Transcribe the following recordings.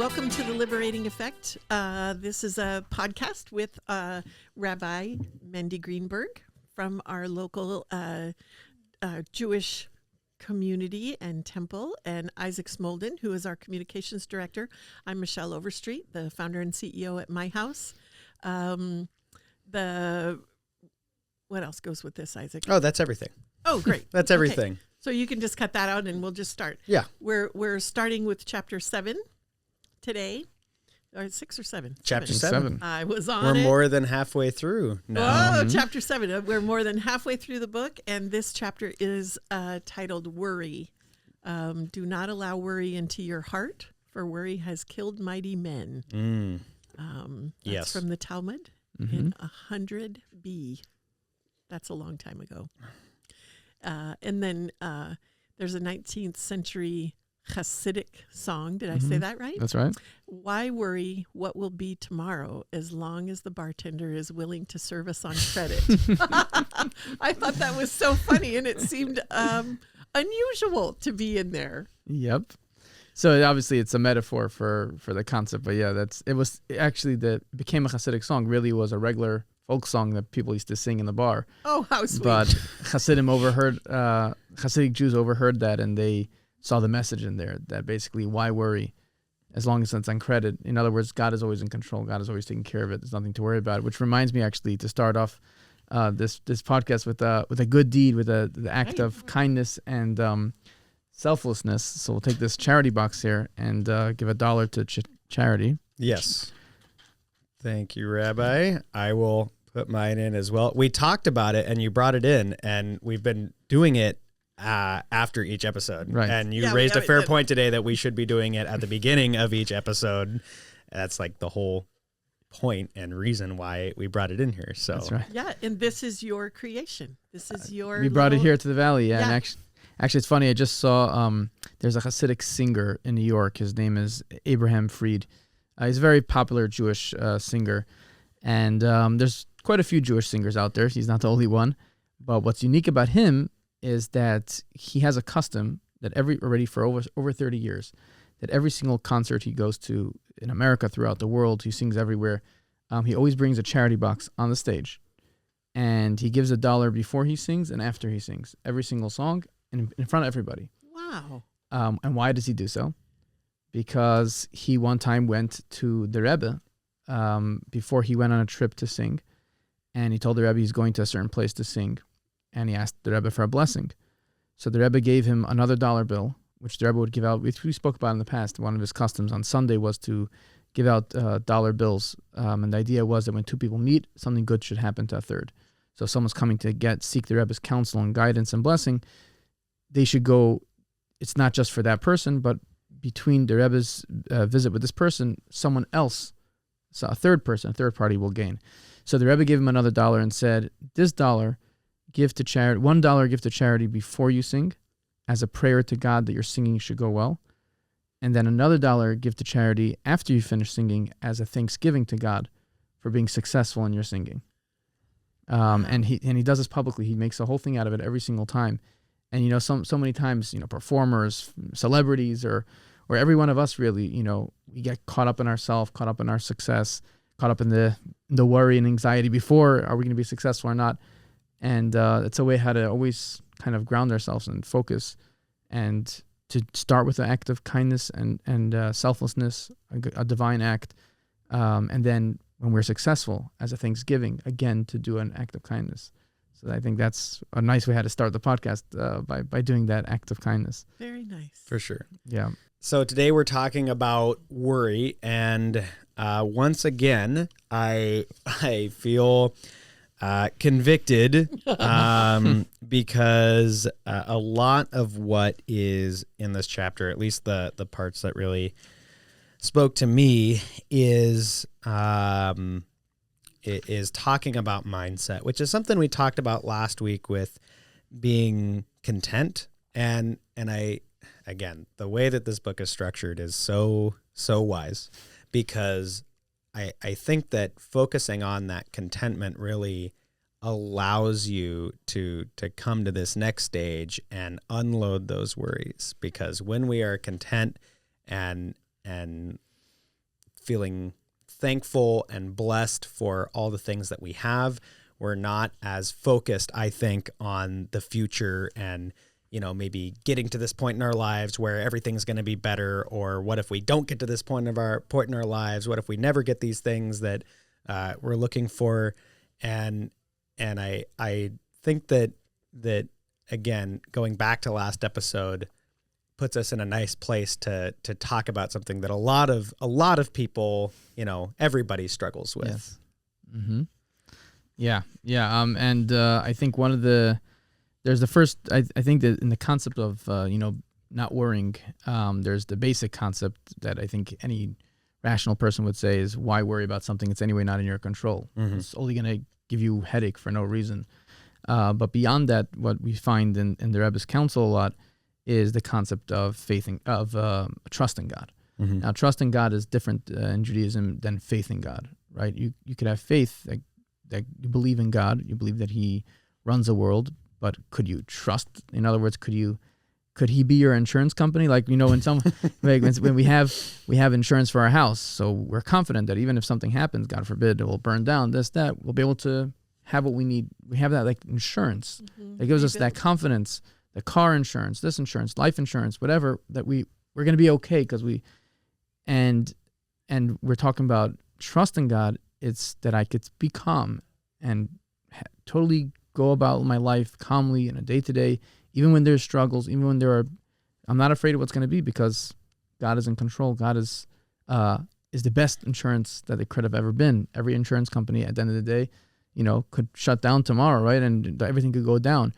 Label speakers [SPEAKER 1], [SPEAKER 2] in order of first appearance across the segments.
[SPEAKER 1] welcome to the Liberating Effect. This is a podcast with Rabbi Mendy Greenberg from our local Jewish community and temple, and Isaac Smoldon, who is our communications director. I'm Michelle Overstreet, the founder and CEO at My House. What else goes with this, Isaac?
[SPEAKER 2] Oh, that's everything.
[SPEAKER 1] Oh, great.
[SPEAKER 2] That's everything.
[SPEAKER 1] Okay. So you can just cut that out and we'll just start.
[SPEAKER 2] Yeah.
[SPEAKER 1] We're starting with chapter 7 today. Or 6 or 7?
[SPEAKER 2] Chapter 7.
[SPEAKER 1] I was on
[SPEAKER 2] We're
[SPEAKER 1] it.
[SPEAKER 2] more than halfway through now.
[SPEAKER 1] Oh, chapter 7. We're more than halfway through the book, and this chapter is titled Worry. Do not allow worry into your heart, for worry has killed mighty men. That's
[SPEAKER 2] Yes.
[SPEAKER 1] from the Talmud in 100b. That's a long time ago. And then there's a 19th century Hasidic song. Did I say that right?
[SPEAKER 3] That's right.
[SPEAKER 1] Why worry what will be tomorrow as long as the bartender is willing to serve us on credit? I thought that was so funny, and it seemed unusual to be in there.
[SPEAKER 3] Yep. So obviously it's a metaphor for the concept, but yeah, it became a Hasidic song. Really was a regular folk song that people used to sing in the bar.
[SPEAKER 1] Oh, how sweet.
[SPEAKER 3] But Hasidic Jews overheard that, and they saw the message in there that basically, why worry as long as it's on credit? In other words, God is always in control. God is always taking care of it. There's nothing to worry about, which reminds me actually to start off this podcast with a good deed, with the act of kindness and selflessness. So we'll take this charity box here and give $1 to charity.
[SPEAKER 2] Yes. Thank you, Rabbi. I will put mine in as well. We talked about it, and you brought it in, and we've been doing it after each episode.
[SPEAKER 3] Right.
[SPEAKER 2] And you raised a fair point today that we should be doing it at the beginning of each episode. That's like the whole point and reason why we brought it in here. So
[SPEAKER 3] That's right.
[SPEAKER 1] Yeah, and this is your creation. This is your
[SPEAKER 3] We brought it
[SPEAKER 1] little-
[SPEAKER 3] here to the valley, yeah.
[SPEAKER 1] Yeah.
[SPEAKER 3] And actually, it's funny. I just saw there's a Hasidic singer in New York. His name is Abraham Fried. He's a very popular Jewish singer, and there's quite a few Jewish singers out there. He's not the only one. But what's unique about him is that he has a custom that already for over 30 years, that every single concert he goes to in America, throughout the world, he sings everywhere. He always brings a charity box on the stage, and he gives $1 before he sings and after he sings every single song in front of everybody.
[SPEAKER 1] Wow.
[SPEAKER 3] And why does he do so? Because he one time went to the Rebbe before he went on a trip to sing, and he told the Rebbe he's going to a certain place to sing, and he asked the Rebbe for a blessing. So the Rebbe gave him another $1 bill, which the Rebbe would give out. We spoke about in the past. One of his customs on Sunday was to give out dollar bills, and the idea was that when two people meet, something good should happen to a third. So if someone's coming to seek the Rebbe's counsel and guidance and blessing, they should go. It's not just for that person, but between the Rebbe's visit with this person, someone else, so a third party will gain. So the Rebbe gave him another $1 and said, this $1 give to charity, $1 give to charity before you sing, as a prayer to God that your singing should go well. And then another $1 give to charity after you finish singing, as a thanksgiving to God for being successful in your singing. And he does this publicly. He makes a whole thing out of it every single time. And so many times, performers, celebrities, or every one of us really, we get caught up in ourselves, caught up in our success, caught up in the worry and anxiety before, are we going to be successful or not? And it's a way how to always kind of ground ourselves and focus, and to start with an act of kindness and selflessness, a divine act. And then when we're successful, as a thanksgiving, again, to do an act of kindness. So I think that's a nice way how to start the podcast, by doing that act of kindness.
[SPEAKER 1] Very nice.
[SPEAKER 2] for sure.
[SPEAKER 3] Yeah.
[SPEAKER 2] So today we're talking about worry, and once again, I feel convicted because a lot of what is in this chapter, at least the parts that really spoke to me, is talking about mindset, which is something we talked about last week with being content. And again, the way that this book is structured is so wise, because I think that focusing on that contentment really allows you to come to this next stage and unload those worries. Because when we are content and feeling thankful and blessed for all the things that we have. We're not as focused, I think, on the future and, maybe getting to this point in our lives where everything's going to be better, or what if we don't get to this point in our lives? What if we never get these things that we're looking for? And I think that again, going back to last episode, puts us in a nice place to talk about something that a lot of people, everybody struggles with.
[SPEAKER 3] Yes. Mm-hmm. Yeah. And I think there's the first, I think that in the concept of, not worrying, there's the basic concept that I think any rational person would say is, why worry about something that's anyway not in your control? Mm-hmm. It's only going to give you headache for no reason. But beyond that, what we find in the Rebbe's counsel a lot is the concept of trust in God. Mm-hmm. Now, trust in God is different in Judaism than faith in God, right? You could have faith that you believe in God, you believe that He runs the world, but could you trust? In other words, could He be your insurance company? Like, in some when we have insurance for our house, so we're confident that even if something happens, God forbid, it will burn down, that, we'll be able to have what we need. We have that like insurance. Mm-hmm. That gives us that confidence, the car insurance, this insurance, life insurance, whatever, that we're going to be okay because and we're talking about trust in God. It's that I could be calm and totally go about my life calmly in a day-to-day, even when there's struggles, even when I'm not afraid of what's going to be because God is in control. God is the best insurance that it could have ever been. Every insurance company at the end of the day, could shut down tomorrow, right? And everything could go down.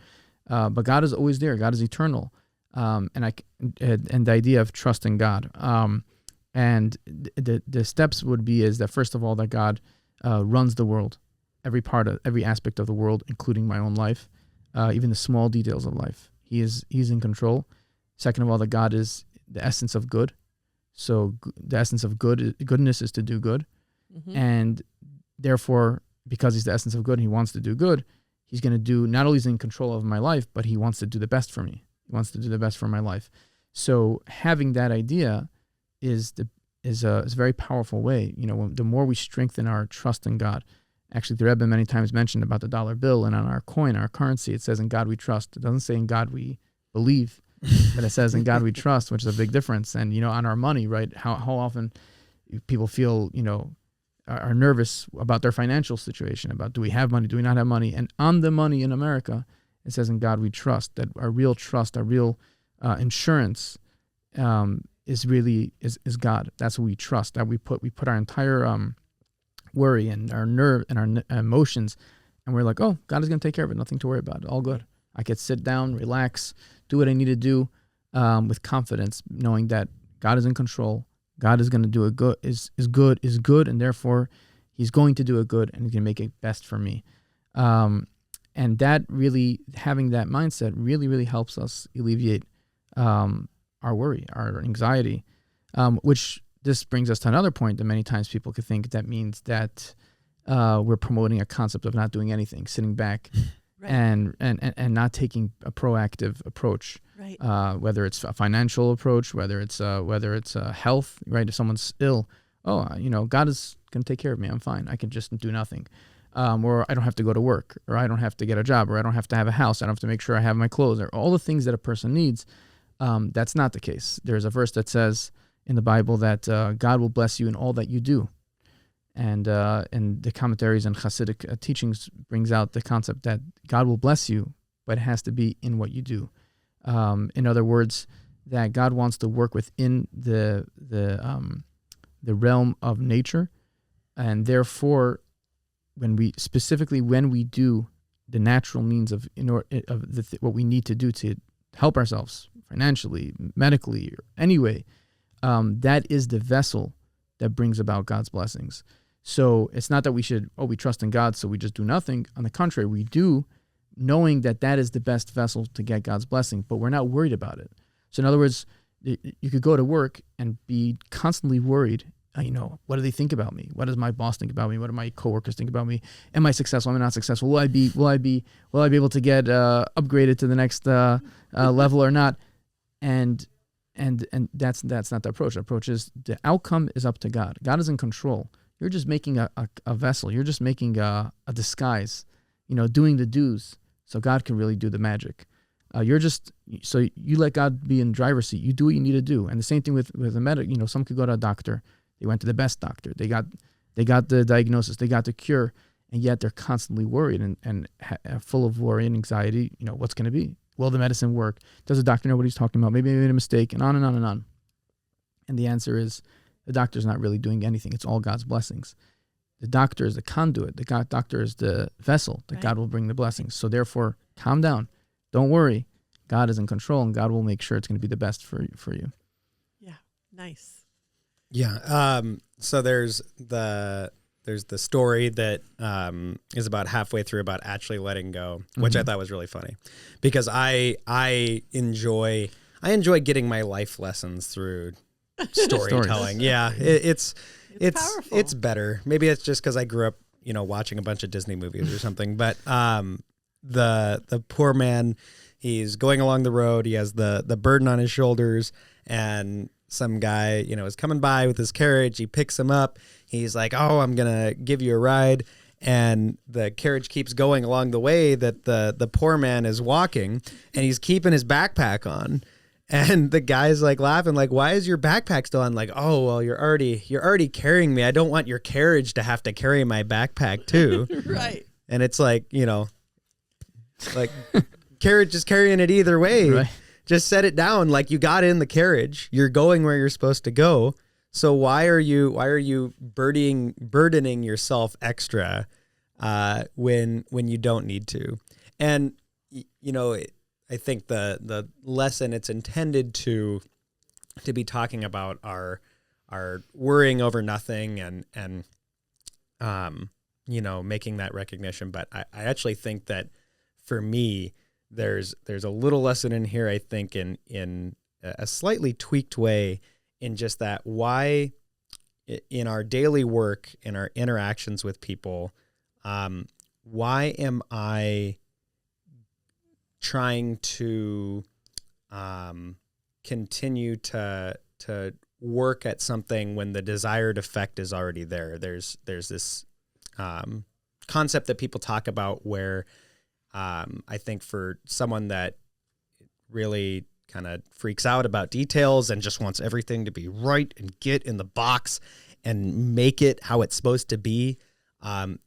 [SPEAKER 3] But God is always there. God is eternal. And the idea of trusting God. And the steps would be is that, first of all, that God runs the world, every aspect of the world, including my own life, even the small details of life. He's in control. Second of all, that God is the essence of good. So the essence of goodness is to do good. Mm-hmm. And therefore, because He's the essence of good and He wants to do good, He's going to do, not only is He in control of my life, but He wants to do the best for me. He wants to do the best for my life. So having that idea is a very powerful way. The more we strengthen our trust in God. Actually, the Rebbe many times mentioned about the dollar bill, and on our coin, our currency, it says, "In God we trust." It doesn't say "In God we believe," but it says "In God we trust," which is a big difference. And on our money, right? How often people feel are nervous about their financial situation, about do we have money, do we not have money? And on the money in America, it says "In God we trust." That our real trust, our real insurance, is God. That's what we trust. That we put our entire worry and our nerve and our emotions, and we're like, oh, God is going to take care of it. Nothing to worry about. All good. I could sit down, relax, do what I need to do with confidence, knowing that God is in control. God is going to do is good, and therefore He's going to do it good, and He's going to make it best for me. And that really, having that mindset really, really helps us alleviate our worry, our anxiety, which this brings us to another point that many times people could think that means that we're promoting a concept of not doing anything, sitting back, right, and not taking a proactive approach, right? Whether it's a financial approach, whether it's health, right? If someone's ill, God is going to take care of me. I'm fine. I can just do nothing. Or I don't have to go to work, or I don't have to get a job, or I don't have to have a house. I don't have to make sure I have my clothes, or all the things that a person needs. That's not the case. There's a verse that says in the Bible that God will bless you in all that you do. And the commentaries and Hasidic teachings brings out the concept that God will bless you, but it has to be in what you do. In other words, that God wants to work within the realm of nature, and therefore, when we do the natural means of what we need to do to help ourselves financially, medically, or any way, that is the vessel that brings about God's blessings. So it's not that we trust in God, so we just do nothing. On the contrary, we do, knowing that is the best vessel to get God's blessing, but we're not worried about it. So in other words, you could go to work and be constantly worried. What do they think about me? What does my boss think about me? What do my coworkers think about me? Am I successful? Am I not successful? Will I be able to get upgraded to the next level or not? And And that's not the approach. The approach is the outcome is up to God. God is in control. You're just making a vessel. You're just making a disguise, doing the do's so God can really do the magic. So you let God be in driver's seat. You do what you need to do. And the same thing with a medic. Some could go to a doctor. They went to the best doctor. They got the diagnosis. They got the cure. And yet they're constantly worried and full of worry and anxiety. What's going to be? Will the medicine work? Does the doctor know what he's talking about? Maybe he made a mistake, and on and on and on. And the answer is the doctor's not really doing anything. It's all God's blessings. The doctor is the conduit. The doctor is the vessel that God will bring the blessings. So therefore, calm down. Don't worry. God is in control, and God will make sure it's going to be the best for you.
[SPEAKER 1] Yeah, nice.
[SPEAKER 2] Yeah. So there's the story that is about halfway through about actually letting go, which I thought was really funny, because I enjoy getting my life lessons through storytelling. Yeah, it's
[SPEAKER 1] powerful.
[SPEAKER 2] It's better. Maybe it's just because I grew up, watching a bunch of Disney movies or something. But the poor man, he's going along the road. He has the burden on his shoulders, and some guy, is coming by with his carriage. He picks him up. He's like, "Oh, I'm gonna give you a ride," and the carriage keeps going along the way that the poor man is walking, and he's keeping his backpack on. And the guy's like laughing, like, "Why is your backpack still on?" Like, "Oh, well, you're already carrying me. I don't want your carriage to have to carry my backpack too."
[SPEAKER 1] Right.
[SPEAKER 2] And it's like, like carriage is carrying it either way.
[SPEAKER 3] Right.
[SPEAKER 2] Just set it down. Like, you got in the carriage. You're going where you're supposed to go. So why are you burdening yourself extra when you don't need to? And I think the lesson it's intended to be talking about are worrying over nothing and making that recognition. But I actually think that for me, there's a little lesson in here, I think, in a slightly tweaked way, in just that why in our daily work, in our interactions with people, why am I trying to continue to work at something when the desired effect is already there? There's this concept that people talk about where I think for someone that really kind of freaks out about details and just wants everything to be right and get in the box and make it how it's supposed to be,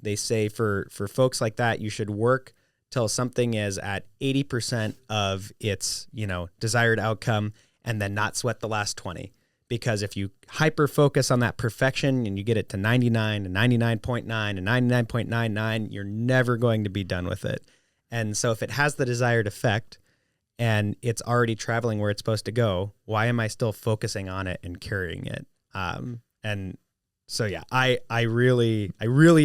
[SPEAKER 2] they say for folks like that, you should work till something is at 80% of its desired outcome, and then not sweat the last 20. Because if you hyper focus on that perfection and you get it to 99 and 99.9 and 99.99, you're never going to be done with it. And so if it has the desired effect and it's already traveling where it's supposed to go, why am I still focusing on it and carrying it? And so, yeah, I really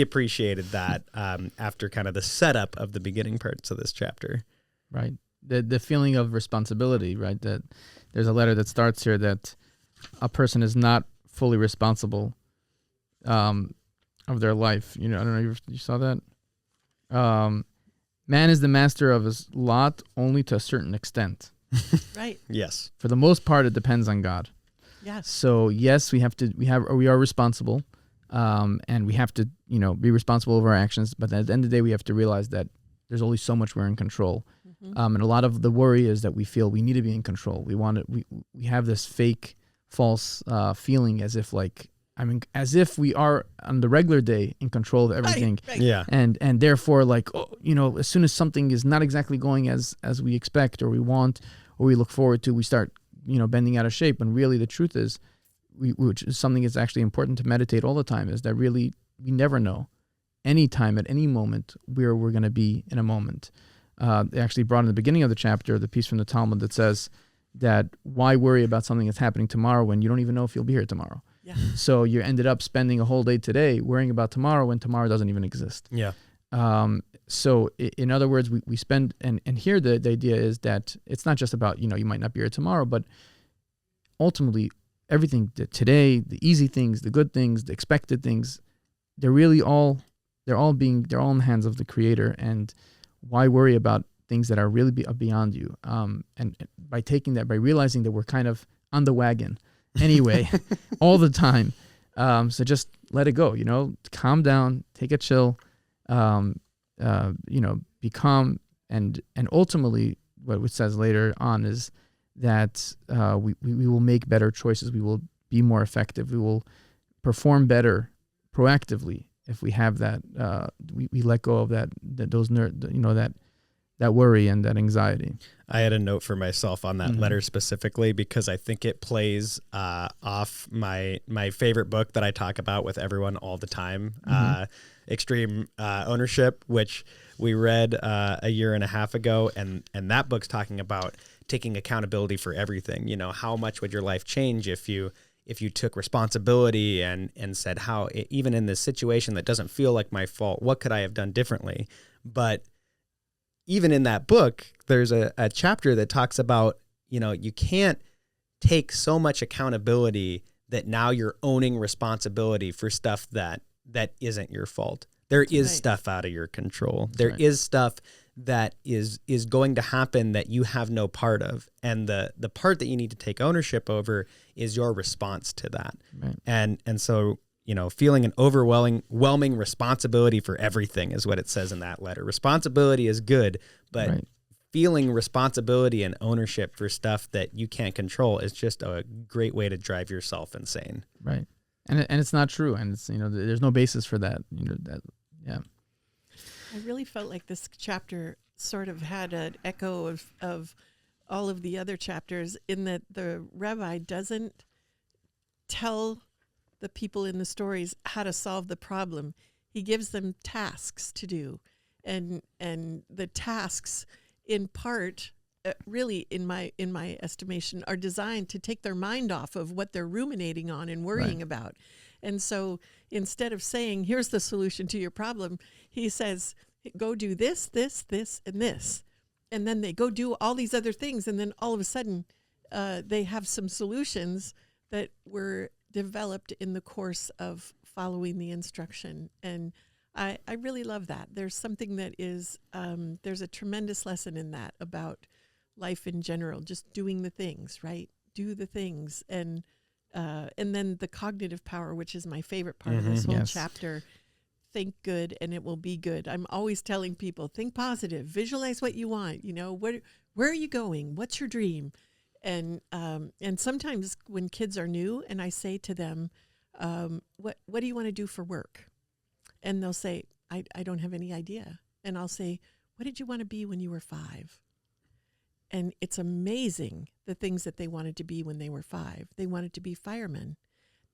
[SPEAKER 2] appreciated that after kind of the setup of the beginning parts of this chapter.
[SPEAKER 3] Right. The feeling of responsibility, right? That there's a letter that starts here that a person is not fully responsible of their life. I don't know if you saw that. Man is the master of his lot only to a certain extent.
[SPEAKER 1] Right.
[SPEAKER 2] Yes.
[SPEAKER 3] For the most part, it depends on God.
[SPEAKER 1] Yes.
[SPEAKER 3] So yes, we are responsible, and we have to, be responsible of our actions. But at the end of the day, we have to realize that there's only so much we're in control. Mm-hmm. And a lot of the worry is that we feel we need to be in control. We have this fake, false feeling as if we are on the regular day in control of everything.
[SPEAKER 1] Right.
[SPEAKER 2] Yeah.
[SPEAKER 3] And therefore, as soon as something is not exactly going as we expect or we want or we look forward to, we start, bending out of shape. And really the truth is, which is something that's actually important to meditate all the time, is that really we never know any time at any moment where we're going to be in a moment. They actually brought in the beginning of the chapter the piece from the Talmud that says that why worry about something that's happening tomorrow when you don't even know if you'll be here tomorrow.
[SPEAKER 1] Yeah.
[SPEAKER 3] So you ended up spending a whole day today worrying about tomorrow when tomorrow doesn't even exist.
[SPEAKER 2] Yeah.
[SPEAKER 3] So in other words, we spend, and here the idea is that it's not just about, you might not be here tomorrow, but ultimately everything today, the easy things, the good things, the expected things, they're all in the hands of the Creator. And why worry about things that are really beyond you? And by realizing that we're kind of on the wagon anyway, all the time. So just let it go, calm down, take a chill, be calm. And ultimately what it says later on is that we will make better choices. We will be more effective. We will perform better proactively if we have that. We let go of that worry and that anxiety.
[SPEAKER 2] I had a note for myself on that letter specifically because I think it plays off my favorite book that I talk about with everyone all the time, Extreme Ownership, which we read a year and a half ago. And that book's talking about taking accountability for everything. How much would your life change if you took responsibility and said, how, even in this situation that doesn't feel like my fault, what could I have done differently? But even in that book, there's a chapter that talks about, you can't take so much accountability that now you're owning responsibility for stuff that isn't your fault. There is stuff out of your control. There is stuff that is going to happen that you have no part of. And the part that you need to take ownership over is your response to that. Right. And so, feeling an overwhelming responsibility for everything is what it says in that letter. Responsibility is good, but feeling responsibility and ownership for stuff that you can't control is just a great way to drive yourself insane.
[SPEAKER 3] Right. And it's not true. And it's, there's no basis for that, yeah.
[SPEAKER 1] I really felt like this chapter sort of had an echo of all of the other chapters in that the rabbi doesn't tell the people in the stories how to solve the problem. He gives them tasks to do. And the tasks in part, really in my estimation, are designed to take their mind off of what they're ruminating on and worrying about. And so instead of saying, here's the solution to your problem, he says, go do this, this, this, and this. And then they go do all these other things. And then all of a sudden, they have some solutions that were developed in the course of following the instruction. And I really love that. There's something that is, there's a tremendous lesson in that about life in general, just doing the things, right? Do the things. And then the cognitive power, which is my favorite part of this whole chapter. Think good and it will be good. I'm always telling people, think positive, visualize what you want. Where are you going? What's your dream? And sometimes when kids are new and I say to them, what do you want to do for work? And they'll say, I don't have any idea. And I'll say, what did you want to be when you were 5? And it's amazing the things that they wanted to be when they were 5. They wanted to be firemen.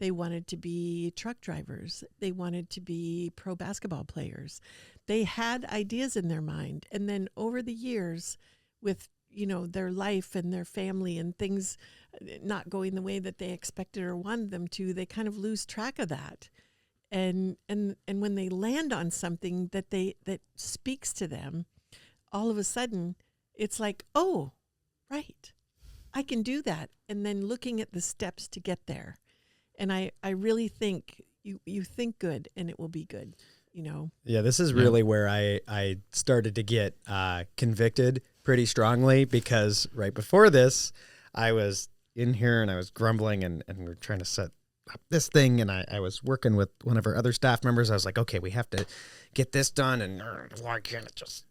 [SPEAKER 1] They wanted to be truck drivers. They wanted to be pro basketball players. They had ideas in their mind. And then over the years, with their life and their family and things not going the way that they expected or wanted them to, they kind of lose track of that. And when they land on something that speaks to them, all of a sudden it's like, oh, right, I can do that. And then looking at the steps to get there. And I really think you think good and it will be good,
[SPEAKER 2] Yeah, this is really where I started to get convicted pretty strongly, because right before this, I was in here and I was grumbling and we were trying to set up this thing. And I was working with one of our other staff members. I was like, okay, we have to get this done. And why can't it just...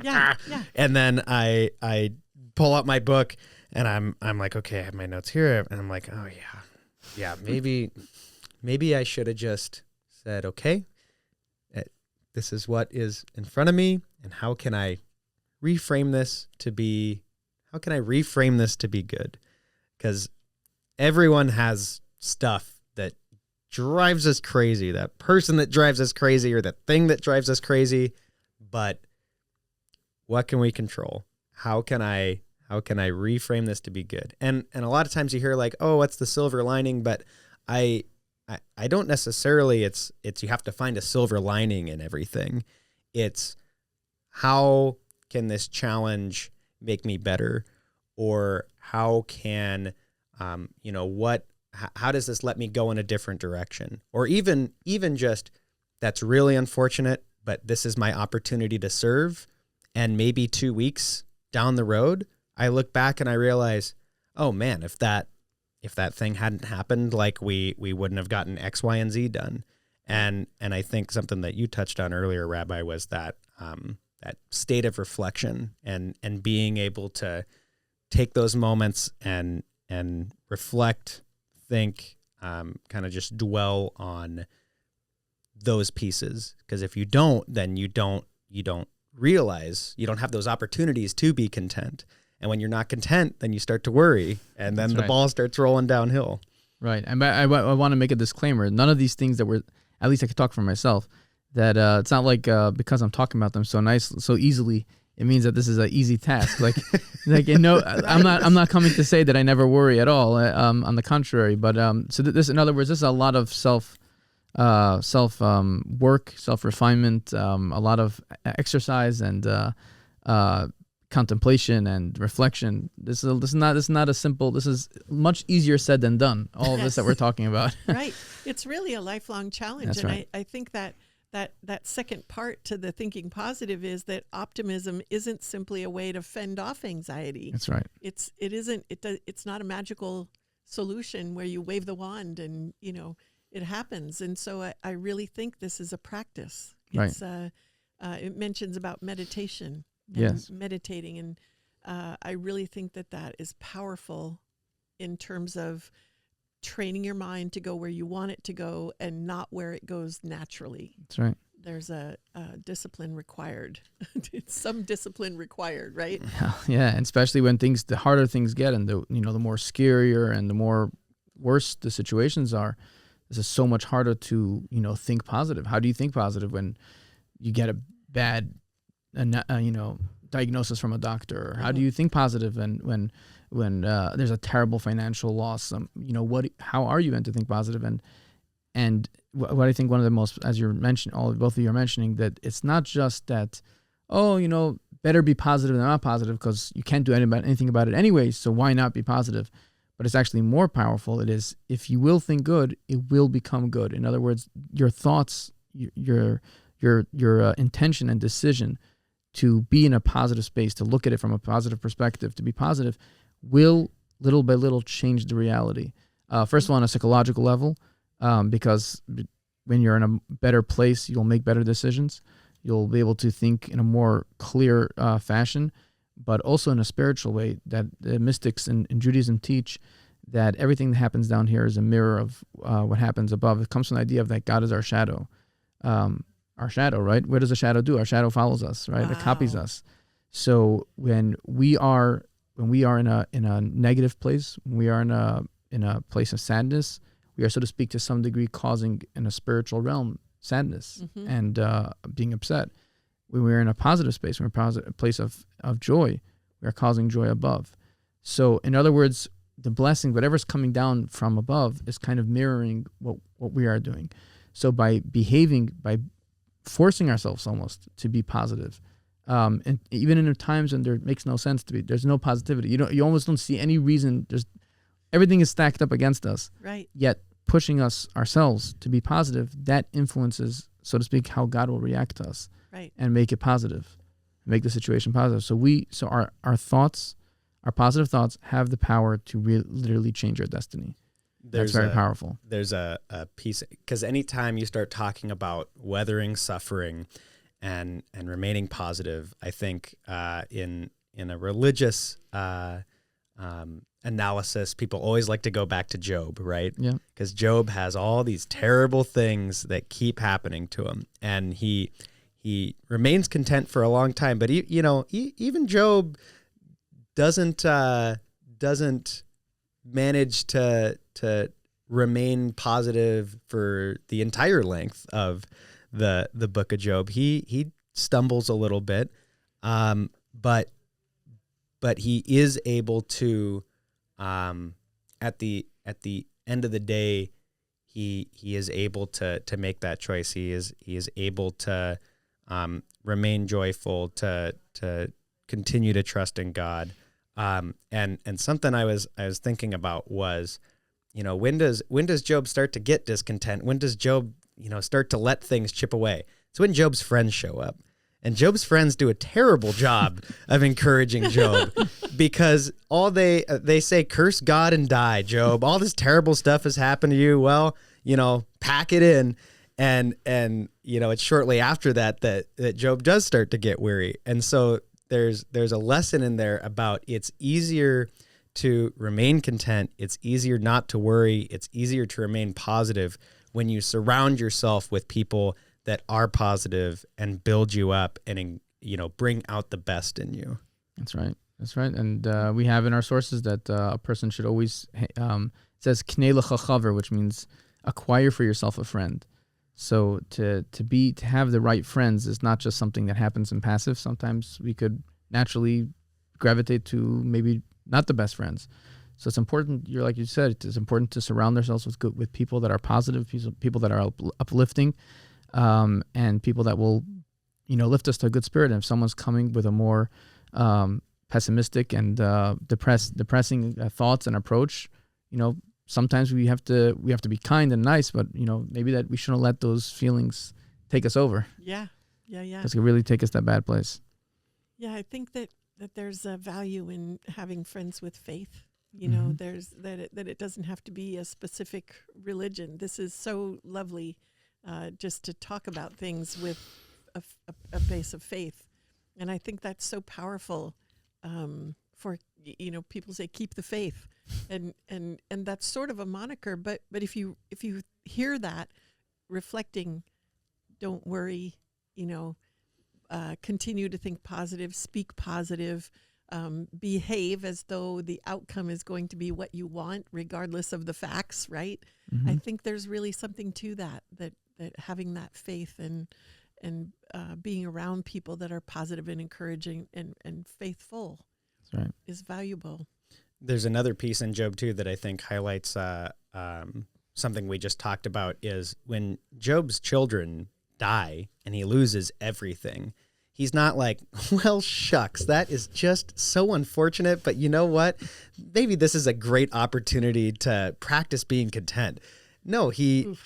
[SPEAKER 1] Yeah.
[SPEAKER 2] And then I pull out my book and I'm like, okay, I have my notes here. And I'm like, oh yeah, maybe I should have just said, okay, this is what is in front of me. And how can I reframe this to be good? Because everyone has stuff that drives us crazy, that person that drives us crazy or that thing that drives us crazy. But what can we control? How can I reframe this to be good? And a lot of times you hear like, oh, what's the silver lining? But I don't necessarily, it's you have to find a silver lining in everything. It's how can this challenge make me better? Or how can, how does this let me go in a different direction? Or even just, that's really unfortunate, but this is my opportunity to serve. And maybe 2 weeks down the road, I look back and I realize, oh man, if that thing hadn't happened, like we wouldn't have gotten X, Y, and Z done. And I think something that you touched on earlier, Rabbi, was that that state of reflection and being able to take those moments and reflect, think, kind of just dwell on those pieces. Because if you don't, then you don't realize, you don't have those opportunities to be content. And when you're not content, then you start to worry, and then the ball starts rolling downhill.
[SPEAKER 3] Right. And I want to make a disclaimer. None of these things that were, at least I could talk for myself, that it's not like because I'm talking about them so easily, it means that this is an easy task. Like I'm not coming to say that I never worry at all. On the contrary, but so this, in other words, this is a lot of self work, self refinement, a lot of exercise and contemplation and reflection. This is not a simple. This is much easier said than done. All of this that we're talking about.
[SPEAKER 1] Right. It's really a lifelong challenge.
[SPEAKER 3] That's
[SPEAKER 1] and
[SPEAKER 3] right.
[SPEAKER 1] I think that second part to the thinking positive is that optimism isn't simply a way to fend off anxiety.
[SPEAKER 3] That's right.
[SPEAKER 1] It's not a magical solution where you wave the wand and it happens. And so I really think this is a practice. It's,
[SPEAKER 3] right.
[SPEAKER 1] It mentions about meditation. And
[SPEAKER 3] yes.
[SPEAKER 1] meditating, and I really think that is powerful in terms of training your mind to go where you want it to go and not where it goes naturally.
[SPEAKER 3] That's right.
[SPEAKER 1] There's a discipline required. It's some discipline required, right?
[SPEAKER 3] Yeah, and especially when the harder things get, and the more scarier and the more worse the situations are, this is so much harder to think positive. How do you think positive when you get a bad diagnosis from a doctor? Or how do you think positive when there's a terrible financial loss? How are you meant to think positive? And what I think one of the most, as you're mentioning, both of you are mentioning, that it's not just that, better be positive than not positive because you can't do anything about it anyway, so why not be positive? But it's actually more powerful. It is, if you will think good, it will become good. In other words, your thoughts, your intention and decision to be in a positive space, to look at it from a positive perspective, to be positive, will little by little change the reality. First of all, on a psychological level, because when you're in a better place, you'll make better decisions. You'll be able to think in a more clear fashion, but also in a spiritual way, that the mystics in Judaism teach that everything that happens down here is a mirror of what happens above. It comes from the idea of that God is our shadow. Our shadow, right? What does a shadow do? Our shadow follows us, right?
[SPEAKER 1] Wow.
[SPEAKER 3] It copies us. So when we are in a negative place, when we are in a place of sadness, we are, so to speak, to some degree causing in a spiritual realm sadness and being upset. When we're in a positive space, when we're in a place of joy, we are causing joy above. So in other words, the blessing, whatever's coming down from above, is kind of mirroring what we are doing. So by forcing ourselves almost to be positive, and even in times when there makes no sense to be, there's no positivity. You almost don't see any reason. Everything is stacked up against us.
[SPEAKER 1] Right. Yet
[SPEAKER 3] pushing us ourselves to be positive, that influences, so to speak, how God will react to us.
[SPEAKER 1] Right.
[SPEAKER 3] And make it positive, make the situation positive. So our thoughts, our positive thoughts, have the power to literally change our destiny. That's very powerful.
[SPEAKER 2] There's a piece, because anytime you start talking about weathering suffering and remaining positive, I think in a religious analysis, people always like to go back to Job, right?
[SPEAKER 3] Yeah. Because
[SPEAKER 2] Job has all these terrible things that keep happening to him, and he remains content for a long time. But even Job doesn't manage to remain positive for the entire length of the book of Job. He stumbles a little bit, but he is able to, at the end of the day, he is able to make that choice. He is able to remain joyful, to continue to trust in God. And something I was thinking about was, when does Job start to get discontent? When does Job, start to let things chip away? It's when Job's friends show up. And Job's friends do a terrible job of encouraging Job because all they say, curse God and die, Job. All this terrible stuff has happened to you. Well, pack it in. And it's shortly after that Job does start to get weary. And so there's a lesson in there about it's easier to remain content. It's easier not to worry. It's easier to remain positive when you surround yourself with people that are positive and build you up and, bring out the best in you.
[SPEAKER 3] That's right. And we have in our sources that a person should always, it says, Knei lecha chaver, which means acquire for yourself a friend. So to have the right friends is not just something that happens in passive. Sometimes we could naturally gravitate to maybe not the best friends. So it's important. Like you said, it's important to surround ourselves with people that are positive, people that are uplifting, and people that will, lift us to a good spirit. And if someone's coming with a more pessimistic and depressing thoughts and approach, sometimes we have to be kind and nice, but maybe that we shouldn't let those feelings take us over.
[SPEAKER 1] Yeah.
[SPEAKER 3] Because it can really take us to that bad place.
[SPEAKER 1] Yeah, I think that there's a value in having friends with faith. There's that it doesn't have to be a specific religion. This is so lovely, just to talk about things with a base of faith, and I think that's so powerful. For people say keep the faith. And that's sort of a moniker, but if you hear that reflecting, don't worry, continue to think positive, speak positive, behave as though the outcome is going to be what you want, regardless of the facts, right?
[SPEAKER 3] Mm-hmm.
[SPEAKER 1] I think there's really something to that having that faith and being around people that are positive and encouraging and faithful.
[SPEAKER 3] That's right.
[SPEAKER 1] Is valuable.
[SPEAKER 2] There's another piece in Job too that I think highlights something we just talked about is when Job's children die and he loses everything. He's not like, well, shucks, that is just so unfortunate, but you know what? Maybe this is a great opportunity to practice being content. No, he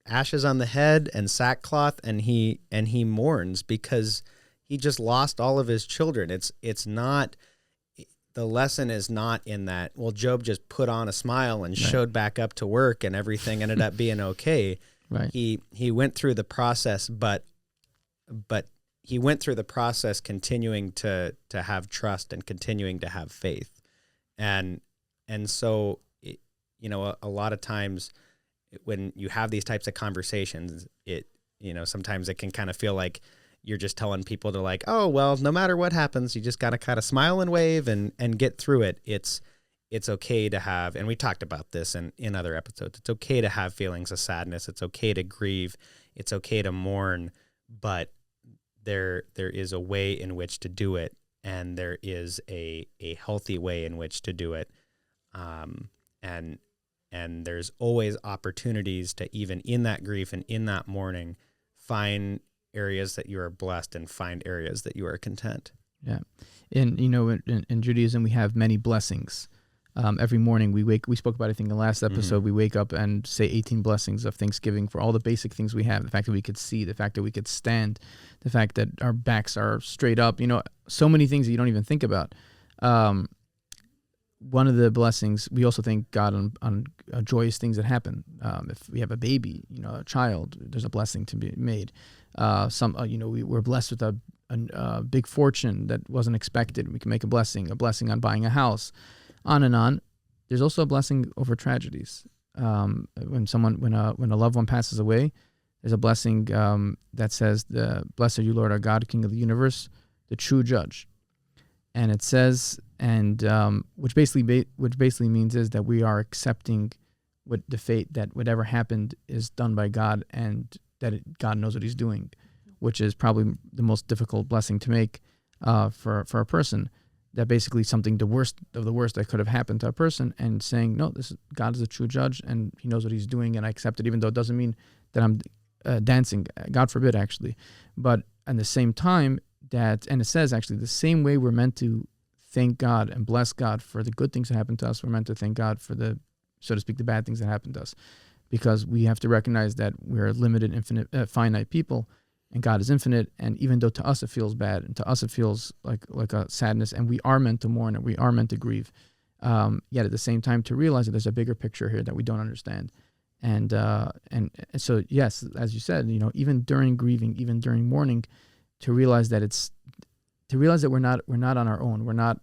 [SPEAKER 2] ashes on the head and sackcloth and he mourns because he just lost all of his children. It's not, the lesson is not in that, well, Job just put on a smile and showed back up to work and everything ended up being okay.
[SPEAKER 3] Right.
[SPEAKER 2] He went through the process, but he went through the process continuing to have trust and continuing to have faith. And so, a lot of times when you have these types of conversations, sometimes it can kind of feel like you're just telling people to like, oh, well, no matter what happens, you just got to kind of smile and wave and get through it. It's okay to have, and we talked about this in other episodes, it's okay to have feelings of sadness. It's okay to grieve. It's okay to mourn, but there is a way in which to do it, and there is a healthy way in which to do it. And there's always opportunities to, even in that grief and in that mourning, find areas that you are blessed and find areas that you are content.
[SPEAKER 3] Yeah. And, in Judaism, we have many blessings. Every morning we spoke about, I think in the last episode, we wake up and say 18 blessings of Thanksgiving for all the basic things we have. The fact that we could see, the fact that we could stand, the fact that our backs are straight up, so many things that you don't even think about. One of the blessings, we also thank God on joyous things that happen. If we have a baby, a child, there's a blessing to be made. We were blessed with a big fortune that wasn't expected. We can make a blessing on buying a house, on and on. There's also a blessing over tragedies. When a loved one passes away, there's a blessing that says, "Blessed are you, Lord our God, King of the universe, the true judge." And it says, which basically means is that we are accepting what the fate that whatever happened is done by God, and that God knows what He's doing, which is probably the most difficult blessing to make for a person. That basically something the worst of the worst that could have happened to a person, and saying, no, God is a true judge, and He knows what He's doing, and I accept it, even though it doesn't mean that I'm dancing. God forbid, actually. But at the same time, and it says actually the same way we're meant to thank God and bless God for the good things that happen to us, we're meant to thank God for the, so to speak, the bad things that happen to us, because we have to recognize that we're limited, infinite, finite people, and God is infinite. And even though to us it feels bad, and to us it feels like a sadness, and we are meant to mourn and we are meant to grieve, yet at the same time to realize that there's a bigger picture here that we don't understand. And so yes, as you said, even during grieving, even during mourning, to realize that we're not on our own. We're not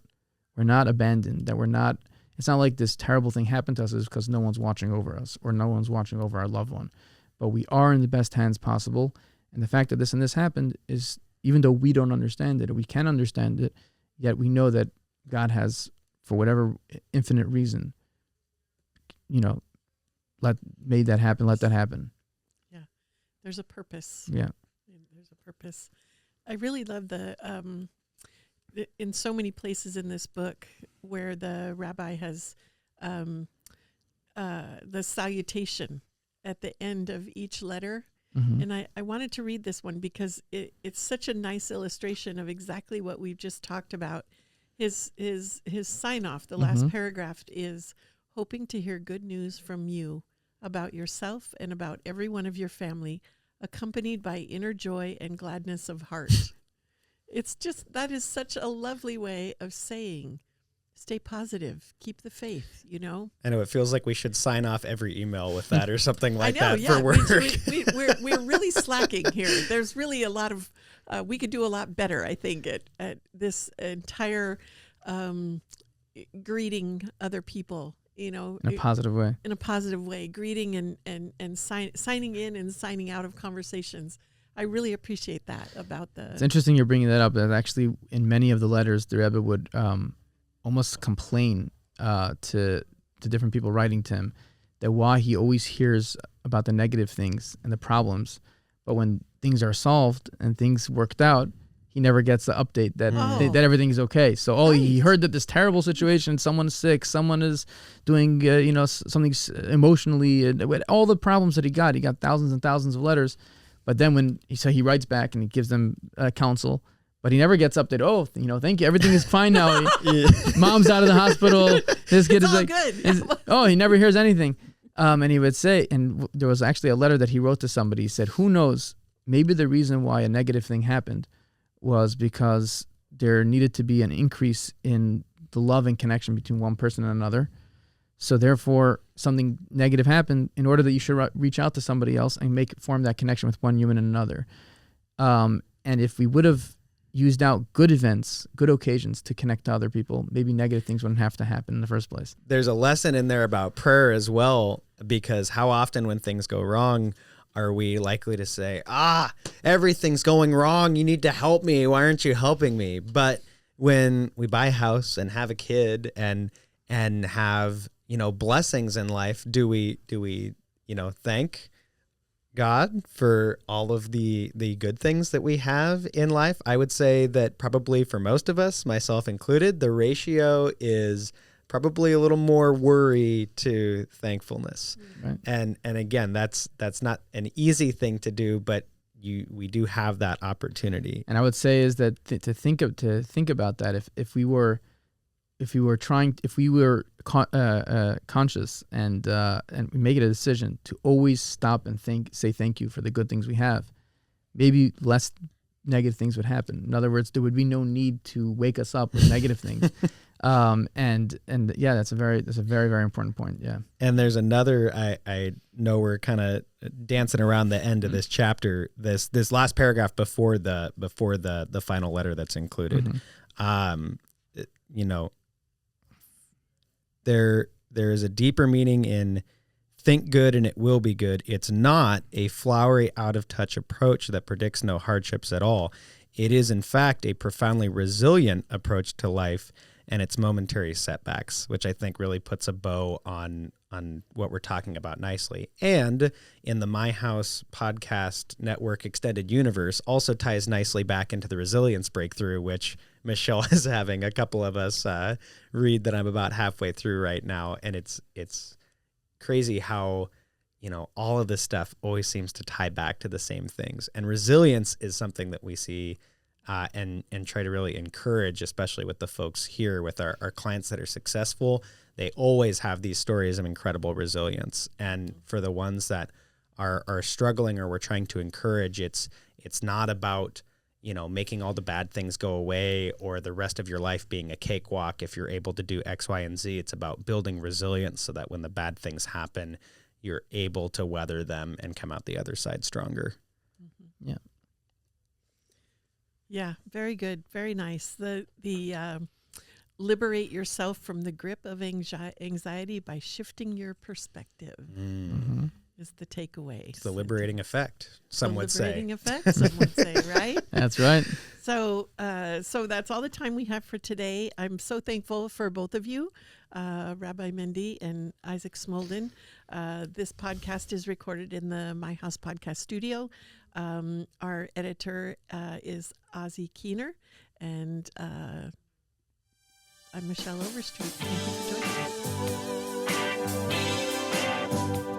[SPEAKER 3] abandoned. That it's not like this terrible thing happened to us is because no one's watching over us or no one's watching over our loved one, but we are in the best hands possible. And the fact that this and this happened is, even though we don't understand it, or we can understand it, yet we know that God has, for whatever infinite reason, made that happen, let that happen.
[SPEAKER 1] Yeah. There's a purpose.
[SPEAKER 3] Yeah.
[SPEAKER 1] There's a purpose. I really love in so many places in this book where the rabbi has the salutation at the end of each letter.
[SPEAKER 3] Mm-hmm.
[SPEAKER 1] And I wanted to read this one because it's such a nice illustration of exactly what we've just talked about. His sign off, the last paragraph is, hoping to hear good news from you about yourself and about every one of your family, accompanied by inner joy and gladness of heart. That is such a lovely way of saying, stay positive, keep the faith,
[SPEAKER 2] I know it feels like we should sign off every email with that or something like that
[SPEAKER 1] yeah,
[SPEAKER 2] for work.
[SPEAKER 1] We're really slacking here. There's really a lot of, we could do a lot better, I think, at this entire greeting other people, in
[SPEAKER 3] a positive way.
[SPEAKER 1] In a positive way, greeting and signing in and signing out of conversations. I really appreciate that about the...
[SPEAKER 3] It's interesting you're bringing that up. That actually, in many of the letters, the Rebbe would almost complain to different people writing to him that why he always hears about the negative things and the problems, but when things are solved and things worked out, he never gets the update that that everything is okay. So he heard that this terrible situation, someone's sick, someone is doing something emotionally, with all the problems that he got thousands and thousands of letters. But then when he writes back and he gives them counsel, but he never gets updated. Oh, thank you, everything is fine now. Mom's out of the hospital. This kid is like, good. He never hears anything. And he would say, and there was actually a letter that he wrote to somebody. He said, who knows, maybe the reason why a negative thing happened was because there needed to be an increase in the love and connection between one person and another. So therefore, something negative happened in order that you should reach out to somebody else and form that connection with one human and another. And if we would have used out good events, good occasions to connect to other people, maybe negative things wouldn't have to happen in the first place.
[SPEAKER 2] There's a lesson in there about prayer as well, because how often when things go wrong, are we likely to say, everything's going wrong, you need to help me, why aren't you helping me? But when we buy a house and have a kid and have, blessings in life, do we thank God for all of the good things that we have in life? I would say that probably for most of us, myself included, the ratio is probably a little more worry to thankfulness.
[SPEAKER 3] Right.
[SPEAKER 2] And again, that's not an easy thing to do, but we do have that opportunity.
[SPEAKER 3] And I would say is that to think about that, if we were conscious and make it a decision to always stop and say thank you for the good things we have, maybe less negative things would happen. In other words, there would be no need to wake us up with negative things. And yeah, that's a very, very important point. Yeah.
[SPEAKER 2] And there's another, I know we're kind of dancing around the end of this chapter, this last paragraph before the final letter that's included. There is a deeper meaning in think good and it will be good. It's not a flowery, out of touch approach that predicts no hardships at all. It is, in fact, a profoundly resilient approach to life and its momentary setbacks, which I think really puts a bow on what we're talking about nicely. And in the My House podcast network extended universe also ties nicely back into the resilience breakthrough, which Michelle is having a couple of us read that I'm about halfway through right now. And it's crazy how, all of this stuff always seems to tie back to the same things. And resilience is something that we see and try to really encourage, especially with the folks here, with our clients that are successful. They always have these stories of incredible resilience. And for the ones that are struggling or we're trying to encourage, it's not about, making all the bad things go away or the rest of your life being a cakewalk if you're able to do X, Y, and Z. It's about building resilience so that when the bad things happen, you're able to weather them and come out the other side stronger.
[SPEAKER 1] Mm-hmm.
[SPEAKER 3] Yeah.
[SPEAKER 1] Yeah, very good. Very nice. The liberate yourself from the grip of anxiety by shifting your perspective is the takeaway.
[SPEAKER 2] It's the liberating effect, some would say.
[SPEAKER 1] Liberating effect, some would say, right?
[SPEAKER 3] That's right.
[SPEAKER 1] So that's all the time we have for today. I'm so thankful for both of you, Rabbi Mendy and Isaac Smoldon. This podcast is recorded in the My House Podcast studio. Our editor is Ozzy Keener, and I'm Michelle Overstreet. Thank you for joining us.